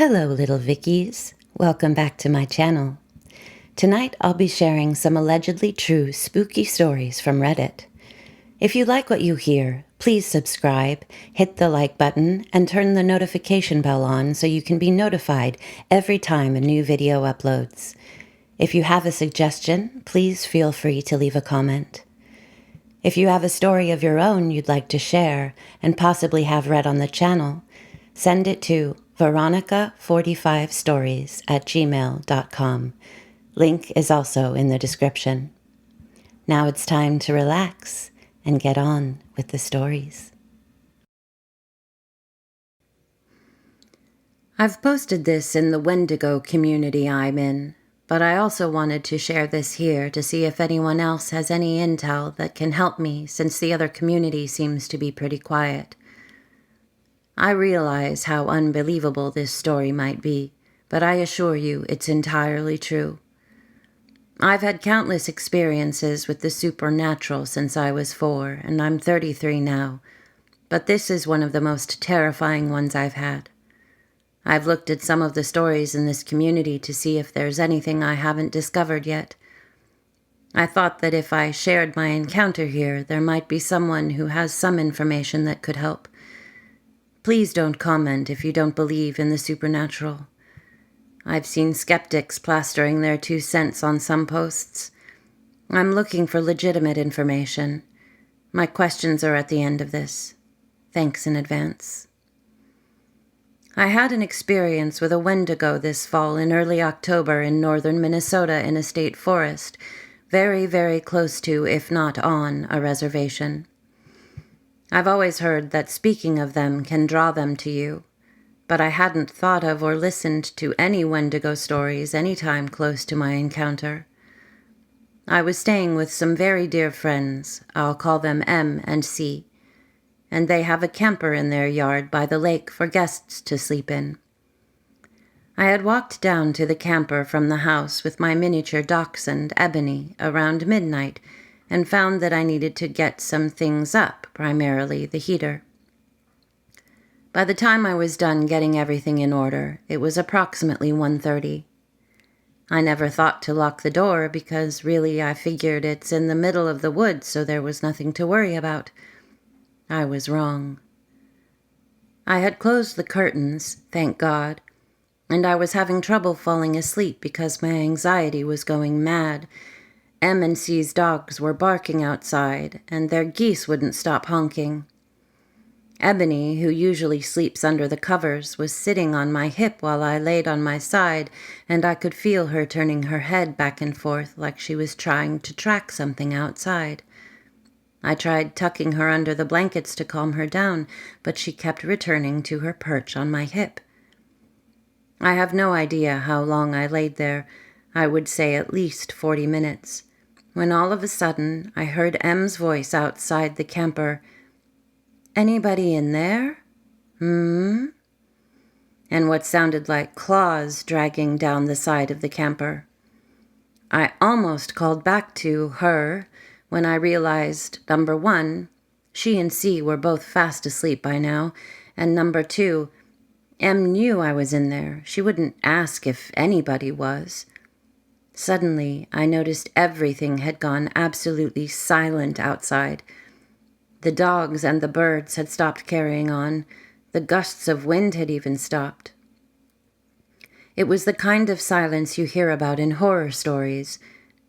Hello, little Vickies. Welcome back to my channel. Tonight I'll be sharing some allegedly true spooky stories from Reddit. If you like what you hear, please subscribe, hit the like button, and turn the notification bell on so you can be notified every time a new video uploads. If you have a suggestion, please feel free to leave a comment. If you have a story of your own you'd like to share and possibly have read on the channel, send it to veronica45stories@gmail.com. Link is also in the description. Now it's time to relax and get on with the stories. I've posted this in the Wendigo community I'm in, but I also wanted to share this here to see if anyone else has any intel that can help me since the other community seems to be pretty quiet. I realize how unbelievable this story might be, but I assure you it's entirely true. I've had countless experiences with the supernatural since I was 4, and I'm 33 now, but this is one of the most terrifying ones I've had. I've looked at some of the stories in this community to see if there's anything I haven't discovered yet. I thought that if I shared my encounter here, there might be someone who has some information that could help. Please don't comment if you don't believe in the supernatural. I've seen skeptics plastering their 2 cents on some posts. I'm looking for legitimate information. My questions are at the end of this. Thanks in advance. I had an experience with a Wendigo this fall in early October in northern Minnesota in a state forest, very, very close to, if not on, a reservation. I've always heard that speaking of them can draw them to you, but I hadn't thought of or listened to any Wendigo stories any time close to my encounter. I was staying with some very dear friends, I'll call them M and C, and they have a camper in their yard by the lake for guests to sleep in. I had walked down to the camper from the house with my miniature dachshund, Ebony, around midnight, and found that I needed to get some things up, primarily the heater. By the time I was done getting everything in order, it was approximately 1:30. I never thought to lock the door because really I figured it's in the middle of the woods, so there was nothing to worry about. I was wrong. I had closed the curtains, thank God, and I was having trouble falling asleep because my anxiety was going mad. M and C's dogs were barking outside, and their geese wouldn't stop honking. Ebony, who usually sleeps under the covers, was sitting on my hip while I laid on my side, and I could feel her turning her head back and forth like she was trying to track something outside. I tried tucking her under the blankets to calm her down, but she kept returning to her perch on my hip. I have no idea how long I laid there. I would say at least 40 minutes. When all of a sudden I heard M's voice outside the camper. "Anybody in there? Hmm?" And what sounded like claws dragging down the side of the camper. I almost called back to her when I realized, number 1, she and C were both fast asleep by now, and number 2, M knew I was in there. She wouldn't ask if anybody was. Suddenly, I noticed everything had gone absolutely silent outside. The dogs and the birds had stopped carrying on. The gusts of wind had even stopped. It was the kind of silence you hear about in horror stories,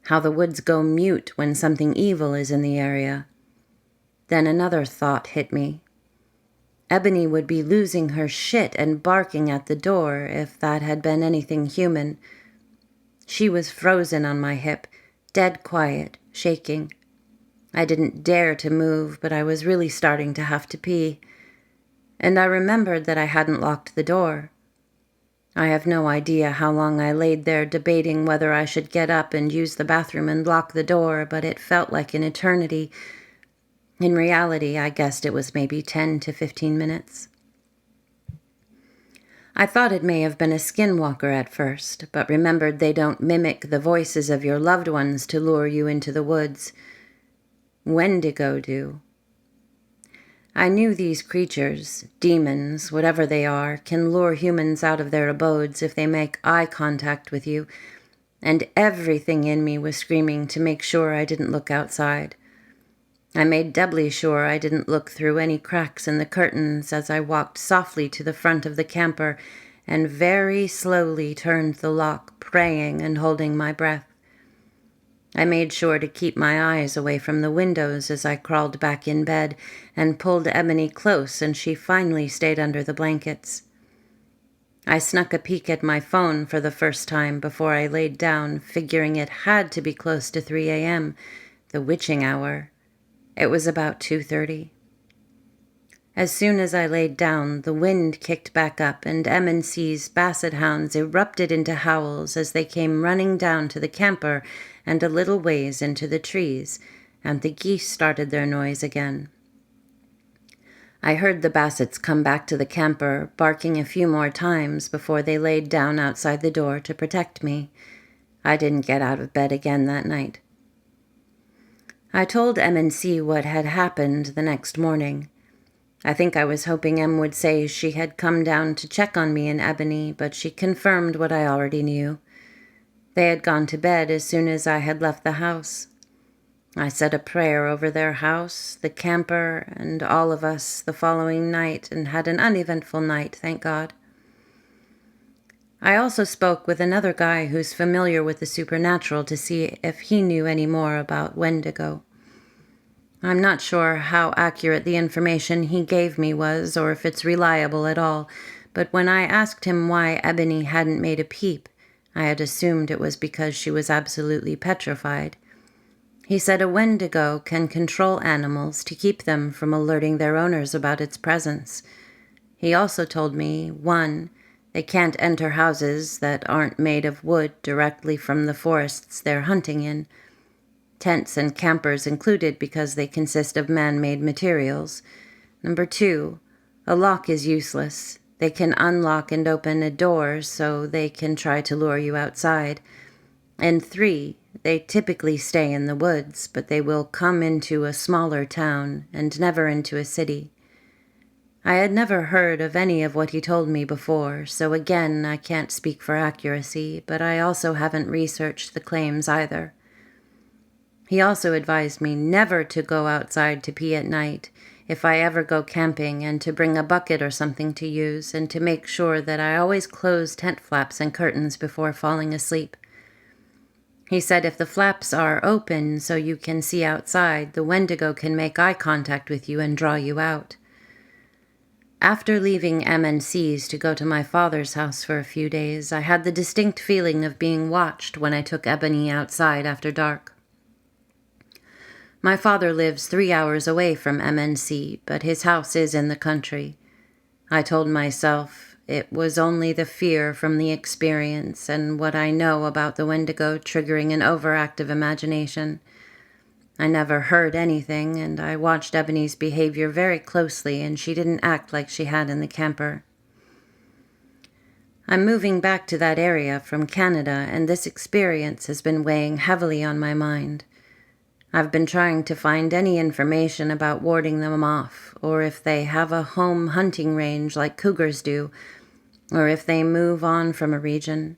how the woods go mute when something evil is in the area. Then another thought hit me. Ebony would be losing her shit and barking at the door if that had been anything human. She was frozen on my hip, dead quiet, shaking. I didn't dare to move, but I was really starting to have to pee. And I remembered that I hadn't locked the door. I have no idea how long I laid there debating whether I should get up and use the bathroom and lock the door, but it felt like an eternity. In reality, I guessed it was maybe 10 to 15 minutes. I thought it may have been a skinwalker at first, but remembered they don't mimic the voices of your loved ones to lure you into the woods. Wendigo do. I knew these creatures, demons, whatever they are, can lure humans out of their abodes if they make eye contact with you, and everything in me was screaming to make sure I didn't look outside. I made doubly sure I didn't look through any cracks in the curtains as I walked softly to the front of the camper and very slowly turned the lock, praying and holding my breath. I made sure to keep my eyes away from the windows as I crawled back in bed and pulled Ebony close, and she finally stayed under the blankets. I snuck a peek at my phone for the first time before I laid down, figuring it had to be close to 3 a.m., the witching hour. It was about 2:30. As soon as I laid down, the wind kicked back up, and M&C's basset hounds erupted into howls as they came running down to the camper and a little ways into the trees, and the geese started their noise again. I heard the bassets come back to the camper, barking a few more times before they laid down outside the door to protect me. I didn't get out of bed again that night. I told M&C what had happened the next morning. I think I was hoping Em would say she had come down to check on me and Ebony, but she confirmed what I already knew. They had gone to bed as soon as I had left the house. I said a prayer over their house, the camper, and all of us the following night and had an uneventful night, thank God. I also spoke with another guy who's familiar with the supernatural to see if he knew any more about Wendigo. I'm not sure how accurate the information he gave me was or if it's reliable at all, but when I asked him why Ebony hadn't made a peep, I had assumed it was because she was absolutely petrified. He said a Wendigo can control animals to keep them from alerting their owners about its presence. He also told me, 1, they can't enter houses that aren't made of wood directly from the forests they're hunting in, tents and campers included because they consist of man-made materials. 2, a lock is useless. They can unlock and open a door so they can try to lure you outside. And 3, they typically stay in the woods, but they will come into a smaller town and never into a city. I had never heard of any of what he told me before, so again, I can't speak for accuracy, but I also haven't researched the claims either. He also advised me never to go outside to pee at night if I ever go camping, and to bring a bucket or something to use, and to make sure that I always close tent flaps and curtains before falling asleep. He said if the flaps are open so you can see outside, the Wendigo can make eye contact with you and draw you out. After leaving M&C's to go to my father's house for a few days, I had the distinct feeling of being watched when I took Ebony outside after dark. My father lives 3 hours away from M&C, but his house is in the country. I told myself it was only the fear from the experience and what I know about the Wendigo triggering an overactive imagination. I never heard anything, and I watched Ebony's behavior very closely, and she didn't act like she had in the camper. I'm moving back to that area from Canada, and this experience has been weighing heavily on my mind. I've been trying to find any information about warding them off, or if they have a home hunting range like cougars do, or if they move on from a region.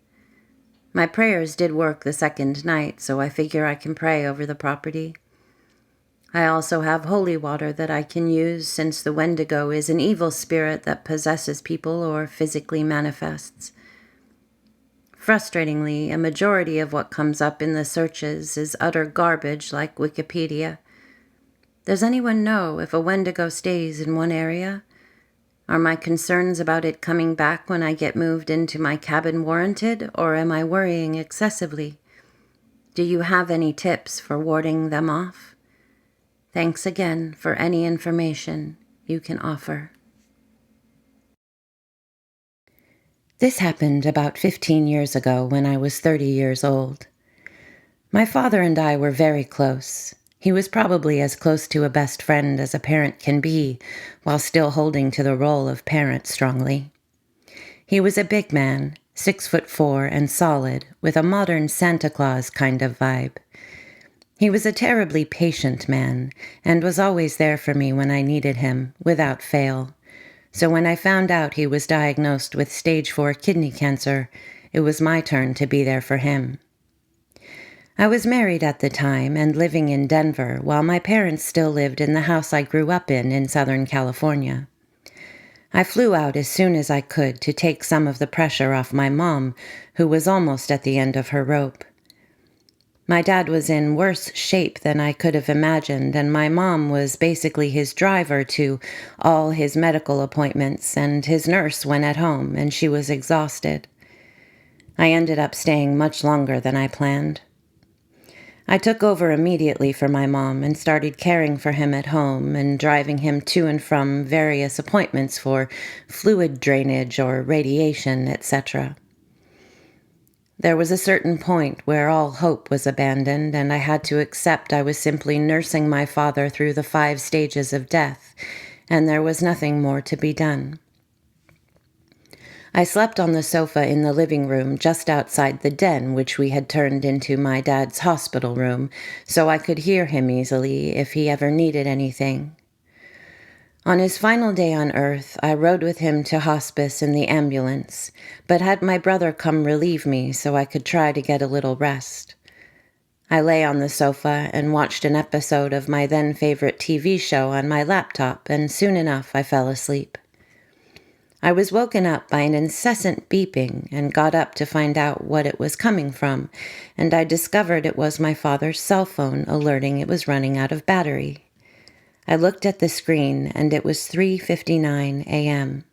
My prayers did work the second night, so I figure I can pray over the property. I also have holy water that I can use since the Wendigo is an evil spirit that possesses people or physically manifests. Frustratingly, a majority of what comes up in the searches is utter garbage like Wikipedia. Does anyone know if a Wendigo stays in one area? Are my concerns about it coming back when I get moved into my cabin warranted, or am I worrying excessively? Do you have any tips for warding them off? Thanks again for any information you can offer. This happened about 15 years ago when I was 30 years old. My father and I were very close. He was probably as close to a best friend as a parent can be, while still holding to the role of parent strongly. He was a big man, 6'4" and solid, with a modern Santa Claus kind of vibe. He was a terribly patient man and was always there for me when I needed him, without fail. So when I found out he was diagnosed with stage 4 kidney cancer, it was my turn to be there for him. I was married at the time and living in Denver while my parents still lived in the house I grew up in Southern California. I flew out as soon as I could to take some of the pressure off my mom, who was almost at the end of her rope. My dad was in worse shape than I could have imagined, and my mom was basically his driver to all his medical appointments, and his nurse when at home, and she was exhausted. I ended up staying much longer than I planned. I took over immediately for my mom and started caring for him at home and driving him to and from various appointments for fluid drainage or radiation, etc. There was a certain point where all hope was abandoned, and I had to accept I was simply nursing my father through the 5 stages of death, and there was nothing more to be done. I slept on the sofa in the living room just outside the den, which we had turned into my dad's hospital room, so I could hear him easily if he ever needed anything. On his final day on Earth, I rode with him to hospice in the ambulance, but had my brother come relieve me so I could try to get a little rest. I lay on the sofa and watched an episode of my then-favorite TV show on my laptop, and soon enough I fell asleep. I was woken up by an incessant beeping and got up to find out what it was coming from, and I discovered it was my father's cell phone alerting it was running out of battery. I looked at the screen, and it was 3:59 a.m.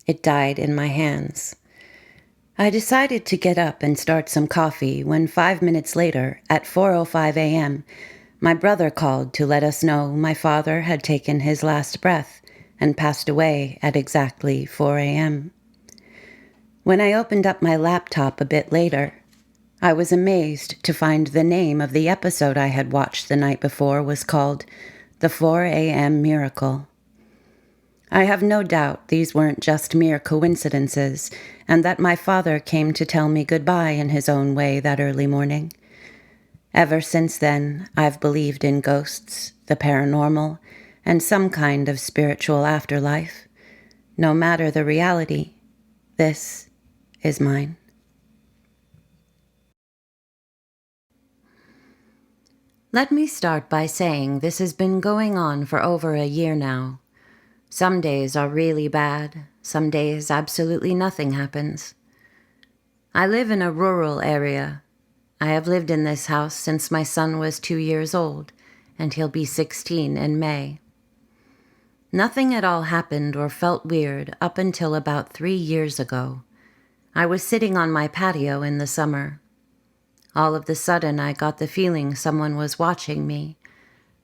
It died in my hands. I decided to get up and start some coffee when 5 minutes later, at 4:05 a.m., my brother called to let us know my father had taken his last breath and passed away at exactly 4 a.m. When I opened up my laptop a bit later, I was amazed to find the name of the episode I had watched the night before was called The 4 a.m. Miracle. I have no doubt these weren't just mere coincidences, and that my father came to tell me goodbye in his own way that early morning. Ever since then, I've believed in ghosts, the paranormal, and some kind of spiritual afterlife. No matter the reality, this is mine. Let me start by saying this has been going on for over a year now. Some days are really bad, some days absolutely nothing happens. I live in a rural area. I have lived in this house since my son was 2 years old, and he'll be 16 in May. Nothing at all happened or felt weird up until about 3 years ago. I was sitting on my patio in the summer. All of a sudden, I got the feeling someone was watching me.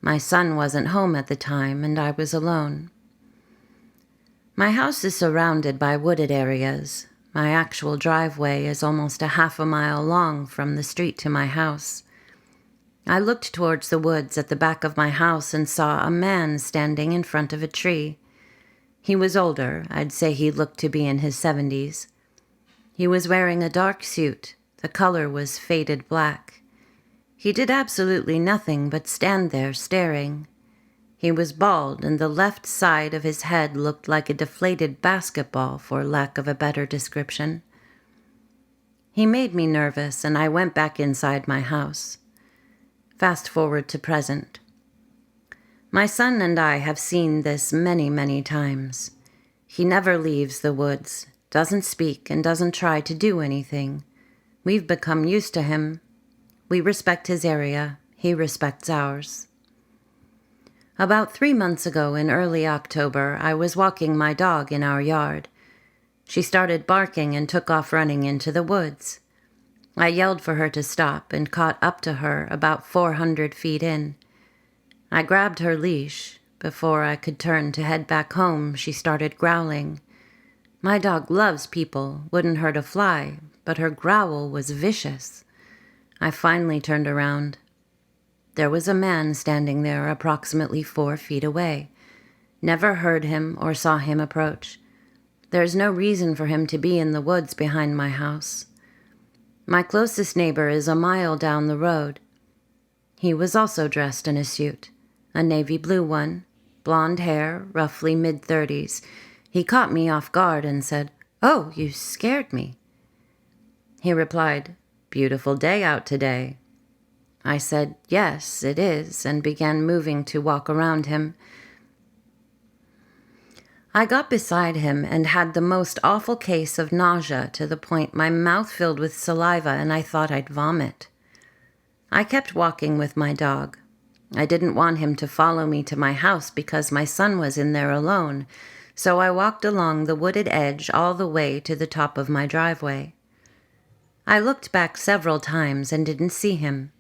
My son wasn't home at the time, and I was alone. My house is surrounded by wooded areas. My actual driveway is almost a half a mile long from the street to my house. I looked towards the woods at the back of my house and saw a man standing in front of a tree. He was older. I'd say he looked to be in his 70s. He was wearing a dark suit. The color was faded black. He did absolutely nothing but stand there staring. He was bald, and the left side of his head looked like a deflated basketball, for lack of a better description. He made me nervous, and I went back inside my house. Fast forward to present. My son and I have seen this many, many times. He never leaves the woods, doesn't speak, and doesn't try to do anything. We've become used to him. We respect his area. He respects ours. About 3 months ago in early October, I was walking my dog in our yard. She started barking and took off running into the woods. I yelled for her to stop and caught up to her about 400 feet in. I grabbed her leash. Before I could turn to head back home, she started growling. My dog loves people, wouldn't hurt a fly, but her growl was vicious. I finally turned around. There was a man standing there approximately 4 feet away. Never heard him or saw him approach. There's no reason for him to be in the woods behind my house. My closest neighbor is a mile down the road. He was also dressed in a suit, a navy blue one, blonde hair, roughly mid-30s. He caught me off guard and said, "Oh, you scared me." He replied, "Beautiful day out today." I said, "Yes, it is," and began moving to walk around him. I got beside him and had the most awful case of nausea to the point my mouth filled with saliva and I thought I'd vomit. I kept walking with my dog. I didn't want him to follow me to my house because my son was in there alone, so I walked along the wooded edge all the way to the top of my driveway. I looked back several times and didn't see him.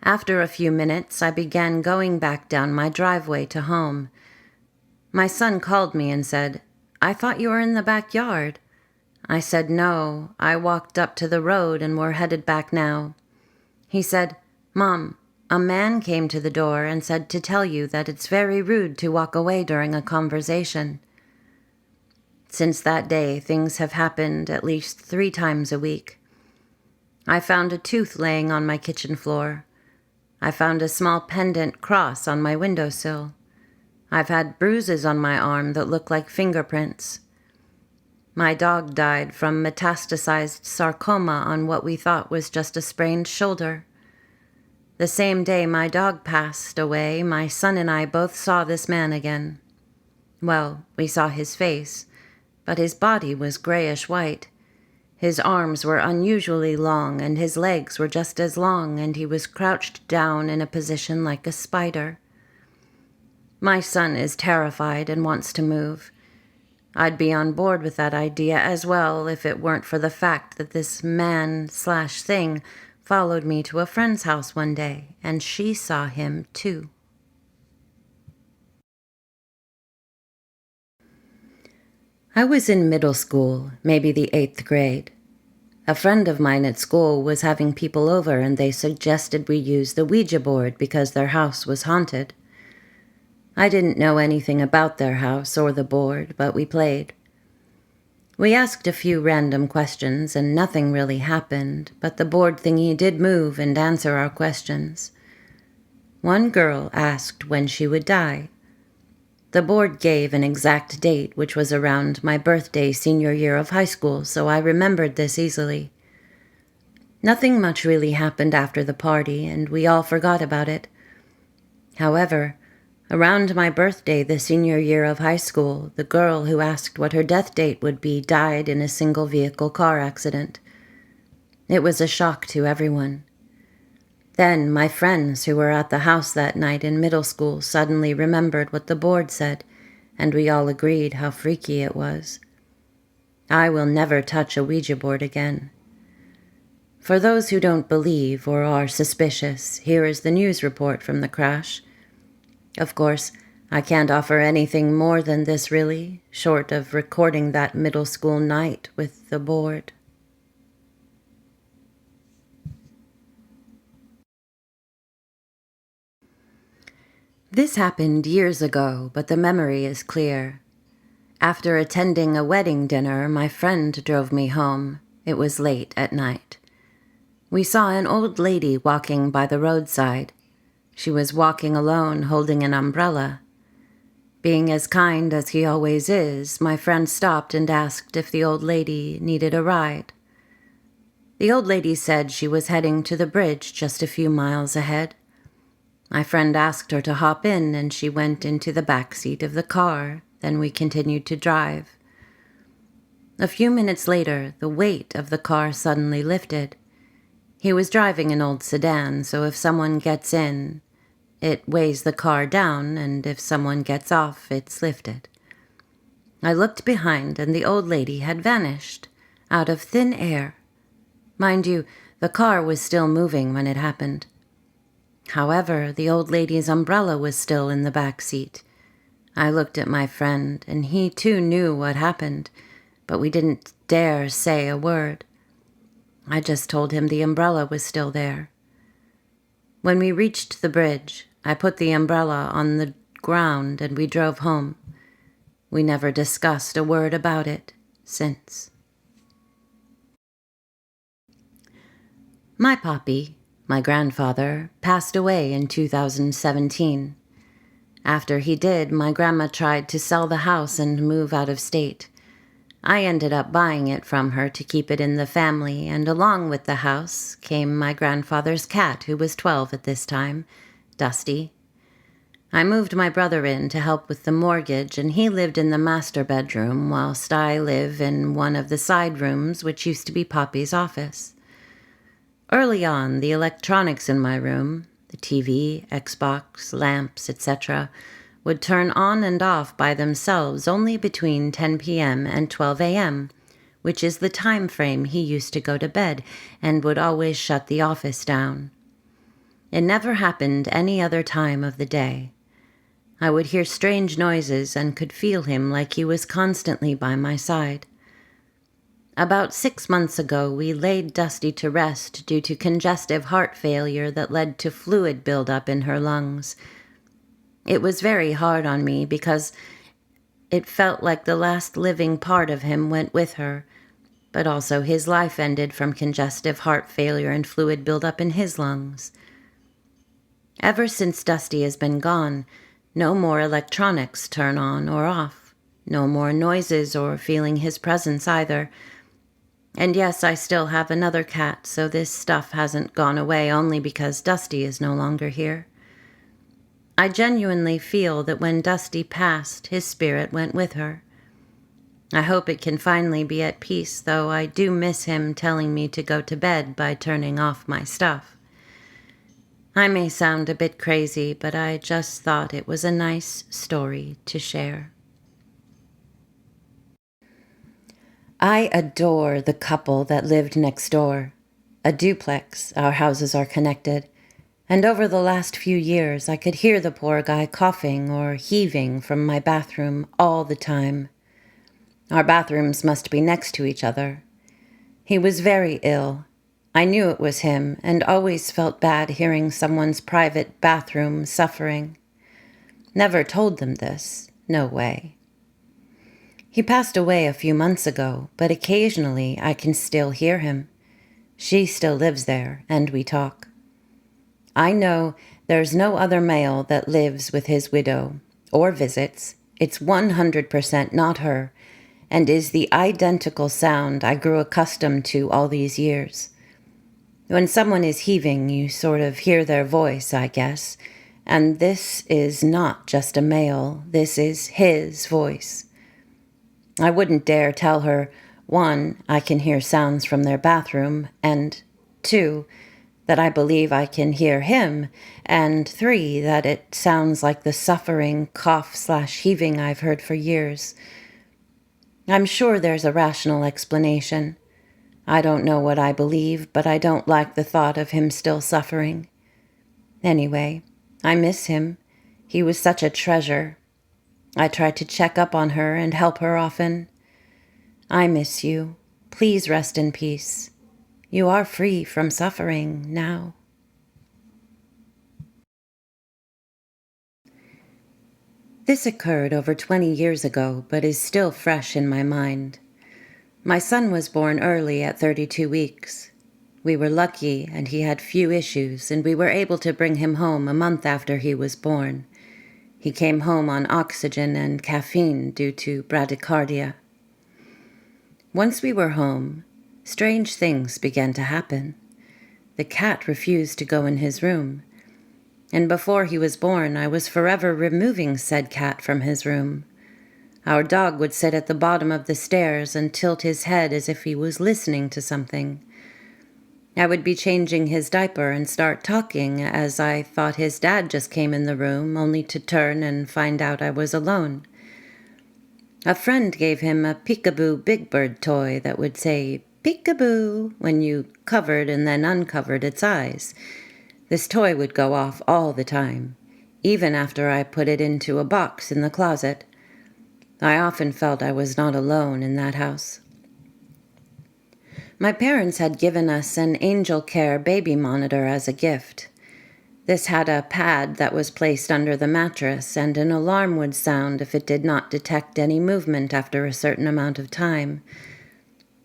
After a few minutes, I began going back down my driveway to home. My son called me and said, "I thought you were in the backyard." I said, "No, I walked up to the road and we're headed back now." He said, "Mom, a man came to the door and said to tell you that it's very rude to walk away during a conversation." Since that day, things have happened at least 3 times a week. I found a tooth laying on my kitchen floor. I found a small pendant cross on my windowsill. I've had bruises on my arm that look like fingerprints. My dog died from metastasized sarcoma on what we thought was just a sprained shoulder. The same day my dog passed away, my son and I both saw this man again. Well, we saw his face, but his body was grayish-white. His arms were unusually long, and his legs were just as long, and he was crouched down in a position like a spider. My son is terrified and wants to move. I'd be on board with that idea as well if it weren't for the fact that this man/thing followed me to a friend's house one day, and she saw him too. I was in middle school, maybe the 8th grade. A friend of mine at school was having people over and they suggested we use the Ouija board because their house was haunted. I didn't know anything about their house or the board, but we played. We asked a few random questions and nothing really happened, but the board thingy did move and answer our questions. One girl asked when she would die. The board gave an exact date, which was around my birthday senior year of high school, so I remembered this easily. Nothing much really happened after the party, and we all forgot about it. However, around my birthday the senior year of high school, the girl who asked what her death date would be died in a single-vehicle car accident. It was a shock to everyone. Then my friends who were at the house that night in middle school suddenly remembered what the board said, and we all agreed how freaky it was. I will never touch a Ouija board again. For those who don't believe or are suspicious, here is the news report from the crash. Of course, I can't offer anything more than this really, short of recording that middle school night with the board. This happened years ago, but the memory is clear. After attending a wedding dinner, my friend drove me home. It was late at night. We saw an old lady walking by the roadside. She was walking alone, holding an umbrella. Being as kind as he always is, my friend stopped and asked if the old lady needed a ride. The old lady said she was heading to the bridge just a few miles ahead. My friend asked her to hop in, and she went into the back seat of the car. Then we continued to drive. A few minutes later, the weight of the car suddenly lifted. He was driving an old sedan, so if someone gets in, it weighs the car down, and if someone gets off, it's lifted. I looked behind, and the old lady had vanished, out of thin air. Mind you, the car was still moving when it happened. However, the old lady's umbrella was still in the back seat. I looked at my friend, and he too knew what happened, but we didn't dare say a word. I just told him the umbrella was still there. When we reached the bridge, I put the umbrella on the ground and we drove home. We never discussed a word about it since. My Poppy, My grandfather passed away in 2017. After he did, my grandma tried to sell the house and move out of state. I ended up buying it from her to keep it in the family, and along with the house came my grandfather's cat, who was 12 at this time, Dusty. I moved my brother in to help with the mortgage, and he lived in the master bedroom whilst I live in one of the side rooms, which used to be Poppy's office. Early on, the electronics in my room, the TV, Xbox, lamps, etc., would turn on and off by themselves only between 10 p.m. and 12 a.m., which is the time frame he used to go to bed, and would always shut the office down. It never happened any other time of the day. I would hear strange noises and could feel him like he was constantly by my side. About 6 months ago, we laid Dusty to rest due to congestive heart failure that led to fluid buildup in her lungs. It was very hard on me because it felt like the last living part of him went with her, but also his life ended from congestive heart failure and fluid buildup in his lungs. Ever since Dusty has been gone, no more electronics turn on or off, no more noises or feeling his presence either. And yes, I still have another cat, so this stuff hasn't gone away only because Dusty is no longer here. I genuinely feel that when Dusty passed, his spirit went with her. I hope it can finally be at peace, though I do miss him telling me to go to bed by turning off my stuff. I may sound a bit crazy, but I just thought it was a nice story to share. I adore the couple that lived next door. A duplex, our houses are connected. And over the last few years, I could hear the poor guy coughing or heaving from my bathroom all the time. Our bathrooms must be next to each other. He was very ill. I knew it was him and always felt bad hearing someone's private bathroom suffering. Never told them this. No way. He passed away a few months ago, but occasionally I can still hear him. She still lives there, and we talk. I know there's no other male that lives with his widow, or visits. It's 100% not her, and is the identical sound I grew accustomed to all these years. When someone is heaving, you sort of hear their voice, I guess, and this is not just a male, this is his voice. I wouldn't dare tell her, 1, I can hear sounds from their bathroom, and 2, that I believe I can hear him, and 3, that it sounds like the suffering cough/heaving I've heard for years. I'm sure there's a rational explanation. I don't know what I believe, but I don't like the thought of him still suffering. Anyway, I miss him. He was such a treasure. I try to check up on her and help her often. I miss you. Please rest in peace. You are free from suffering now. This occurred over 20 years ago, but is still fresh in my mind. My son was born early at 32 weeks. We were lucky, and he had few issues, and we were able to bring him home a month after he was born. He came home on oxygen and caffeine due to bradycardia. Once we were home, strange things began to happen. The cat refused to go in his room, and before he was born, I was forever removing said cat from his room. Our dog would sit at the bottom of the stairs and tilt his head as if he was listening to something. I would be changing his diaper and start talking as I thought his dad just came in the room, only to turn and find out I was alone. A friend gave him a peekaboo Big Bird toy that would say, "Peekaboo," when you covered and then uncovered its eyes. This toy would go off all the time, even after I put it into a box in the closet. I often felt I was not alone in that house. My parents had given us an Angel Care baby monitor as a gift. This had a pad that was placed under the mattress, and an alarm would sound if it did not detect any movement after a certain amount of time.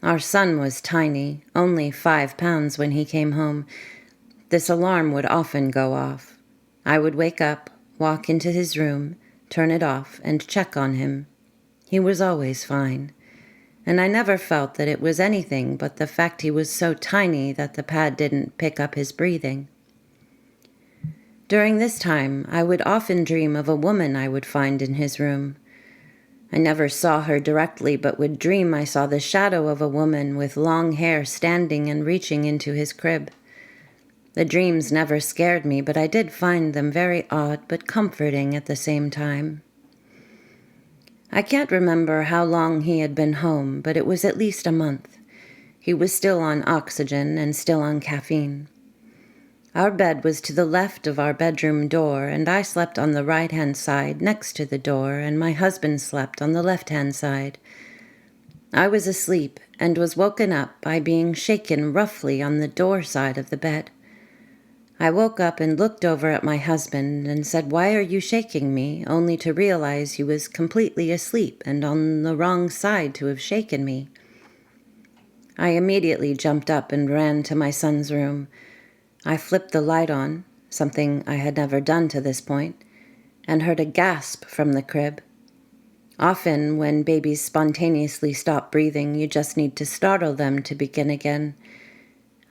Our son was tiny, only 5 pounds when he came home, This alarm would often go off. I would wake up, walk into his room, turn it off, and check on him. He was always fine, and I never felt that it was anything but the fact he was so tiny that the pad didn't pick up his breathing. During this time, I would often dream of a woman I would find in his room. I never saw her directly, but would dream I saw the shadow of a woman with long hair standing and reaching into his crib. The dreams never scared me, but I did find them very odd but comforting at the same time. I can't remember how long he had been home, but it was at least a month. He was still on oxygen and still on caffeine. Our bed was to the left of our bedroom door, and I slept on the right-hand side next to the door, and my husband slept on the left-hand side. I was asleep and was woken up by being shaken roughly on the door side of the bed. I woke up and looked over at my husband and said, "Why are you shaking me?" only to realize he was completely asleep and on the wrong side to have shaken me. I immediately jumped up and ran to my son's room. I flipped the light on, something I had never done to this point, and heard a gasp from the crib. Often, when babies spontaneously stop breathing, you just need to startle them to begin again.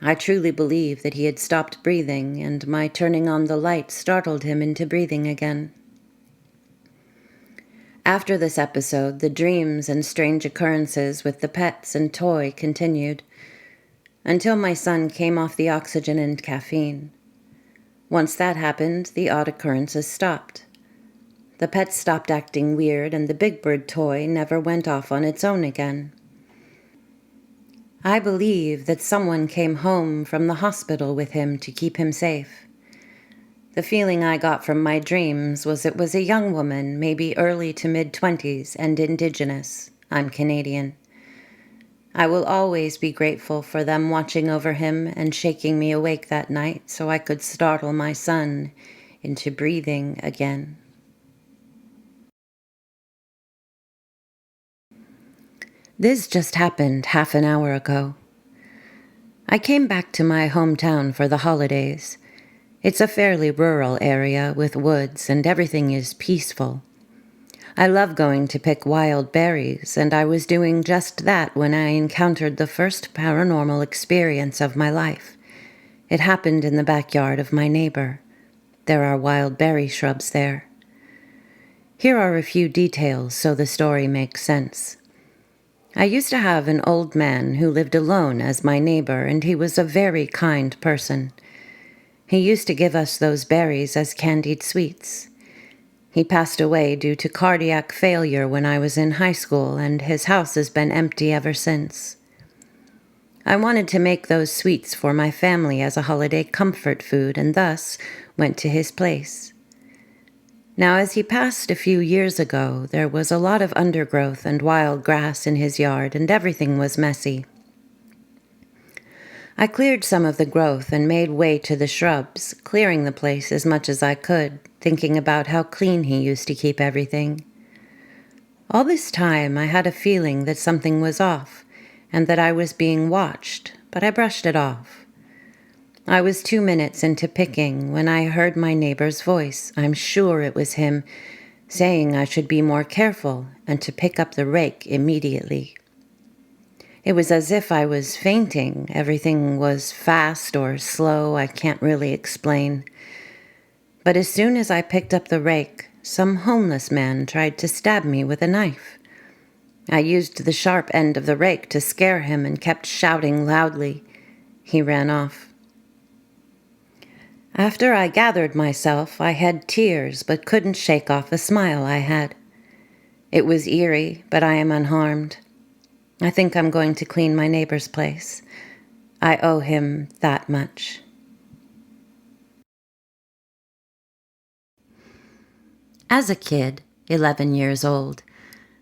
I truly believe that he had stopped breathing, and my turning on the light startled him into breathing again. After this episode, the dreams and strange occurrences with the pets and toy continued, until my son came off the oxygen and caffeine. Once that happened, the odd occurrences stopped. The pets stopped acting weird, and the Big Bird toy never went off on its own again. I believe that someone came home from the hospital with him to keep him safe. The feeling I got from my dreams was it was a young woman, maybe early to mid-20s, and Indigenous. I'm Canadian. I will always be grateful for them watching over him and shaking me awake that night so I could startle my son into breathing again. This just happened half an hour ago. I came back to my hometown for the holidays. It's a fairly rural area with woods and everything is peaceful. I love going to pick wild berries, and I was doing just that when I encountered the first paranormal experience of my life. It happened in the backyard of my neighbor. There are wild berry shrubs there. Here are a few details so the story makes sense. I used to have an old man who lived alone as my neighbor, and he was a very kind person. He used to give us those berries as candied sweets. He passed away due to cardiac failure when I was in high school, and his house has been empty ever since. I wanted to make those sweets for my family as a holiday comfort food, and thus went to his place. Now, as he passed a few years ago, there was a lot of undergrowth and wild grass in his yard, and everything was messy. I cleared some of the growth and made way to the shrubs, clearing the place as much as I could, thinking about how clean he used to keep everything. All this time, I had a feeling that something was off, and that I was being watched, but I brushed it off. I was 2 minutes into picking when I heard my neighbor's voice. I'm sure it was him, saying I should be more careful and to pick up the rake immediately. It was as if I was fainting. Everything was fast or slow, I can't really explain. But as soon as I picked up the rake, some homeless man tried to stab me with a knife. I used the sharp end of the rake to scare him and kept shouting loudly. He ran off. After I gathered myself, I had tears but couldn't shake off the smile I had. It was eerie, but I am unharmed. I think I'm going to clean my neighbor's place. I owe him that much. As a kid, 11 years old,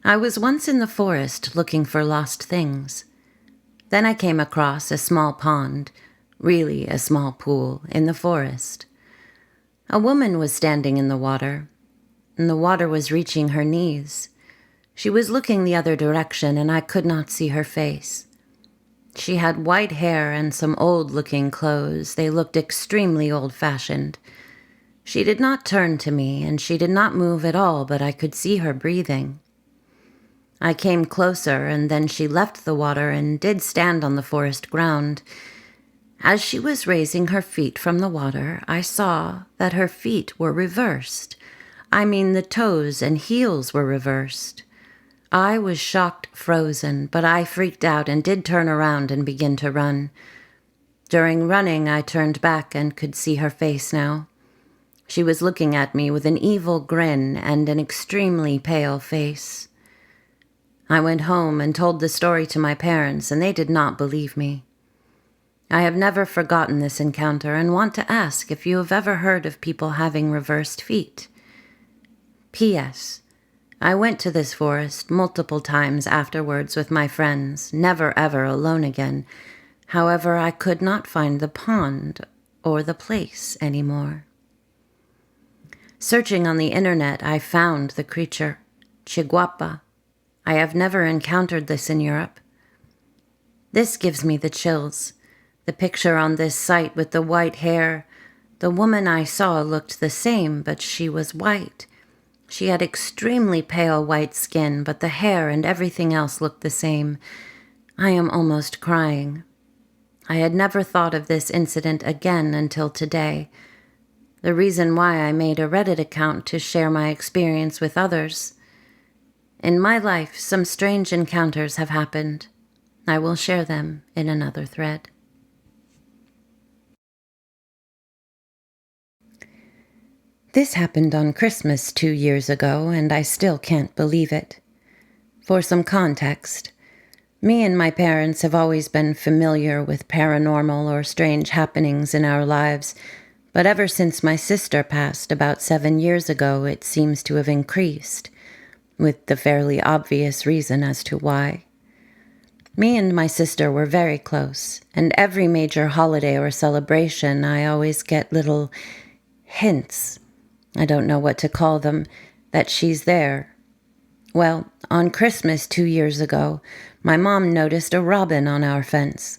I was once in the forest looking for lost things. Then I came across a small pond, really a small pool, in the forest. A woman was standing in the water, and the water was reaching her knees. She was looking the other direction, and I could not see her face. She had white hair and some old-looking clothes. They looked extremely old-fashioned. She did not turn to me, and she did not move at all, but I could see her breathing. I came closer, and then she left the water and did stand on the forest ground. As she was raising her feet from the water, I saw that her feet were reversed. I mean, the toes and heels were reversed. I was shocked, frozen, but I freaked out and did turn around and begin to run. During running, I turned back and could see her face now. She was looking at me with an evil grin and an extremely pale face. I went home and told the story to my parents, and they did not believe me. I have never forgotten this encounter and want to ask if you have ever heard of people having reversed feet. P.S. I went to this forest multiple times afterwards with my friends, never ever alone again. However, I could not find the pond or the place anymore. Searching on the internet, I found the creature, Chiguapa. I have never encountered this in Europe. This gives me the chills. The picture on this site with the white hair, the woman I saw looked the same, but she was white. She had extremely pale white skin, but the hair and everything else looked the same. I am almost crying. I had never thought of this incident again until today. The reason why I made a Reddit account to share my experience with others. In my life, some strange encounters have happened. I will share them in another thread. This happened on Christmas 2 years ago, and I still can't believe it. For some context, me and my parents have always been familiar with paranormal or strange happenings in our lives, but ever since my sister passed about 7 years ago, it seems to have increased, with the fairly obvious reason as to why. Me and my sister were very close, and every major holiday or celebration I always get little hints, I don't know what to call them, that she's there. Well, on Christmas 2 years ago, my mom noticed a robin on our fence.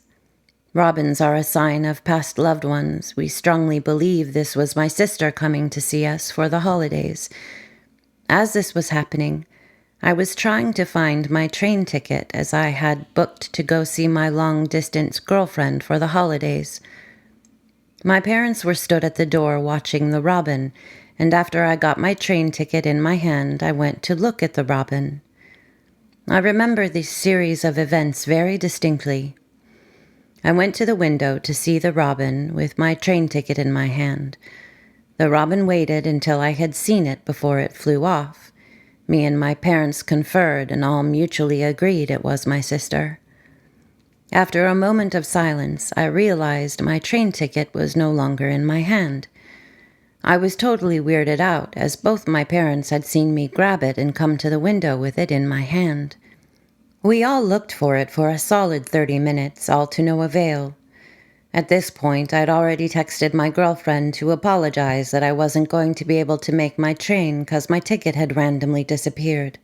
Robins are a sign of past loved ones. We strongly believe this was my sister coming to see us for the holidays. As this was happening, I was trying to find my train ticket as I had booked to go see my long-distance girlfriend for the holidays. My parents were stood at the door watching the robin, and after I got my train ticket in my hand, I went to look at the robin. I remember this series of events very distinctly. I went to the window to see the robin with my train ticket in my hand. The robin waited until I had seen it before it flew off. Me and my parents conferred and all mutually agreed it was my sister. After a moment of silence, I realized my train ticket was no longer in my hand. I was totally weirded out, as both my parents had seen me grab it and come to the window with it in my hand. We all looked for it for a solid 30 minutes, all to no avail. At this point, I'd already texted my girlfriend to apologize that I wasn't going to be able to make my train because my ticket had randomly disappeared.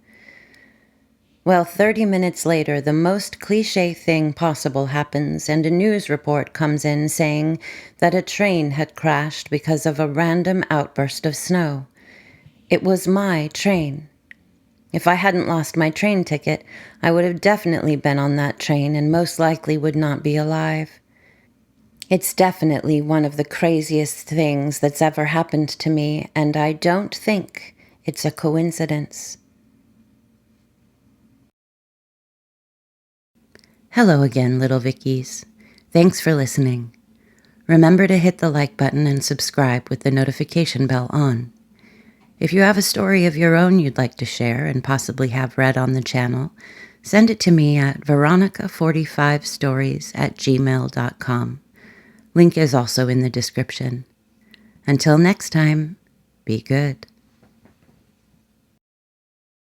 Well, 30 minutes later, the most cliché thing possible happens, and a news report comes in saying that a train had crashed because of a random outburst of snow. It was my train. If I hadn't lost my train ticket, I would have definitely been on that train and most likely would not be alive. It's definitely one of the craziest things that's ever happened to me, and I don't think it's a coincidence. Hello again, little Vickies. Thanks for listening. Remember to hit the like button and subscribe with the notification bell on. If you have a story of your own you'd like to share and possibly have read on the channel, send it to me at veronica45stories@gmail.com. Link is also in the description. Until next time, be good.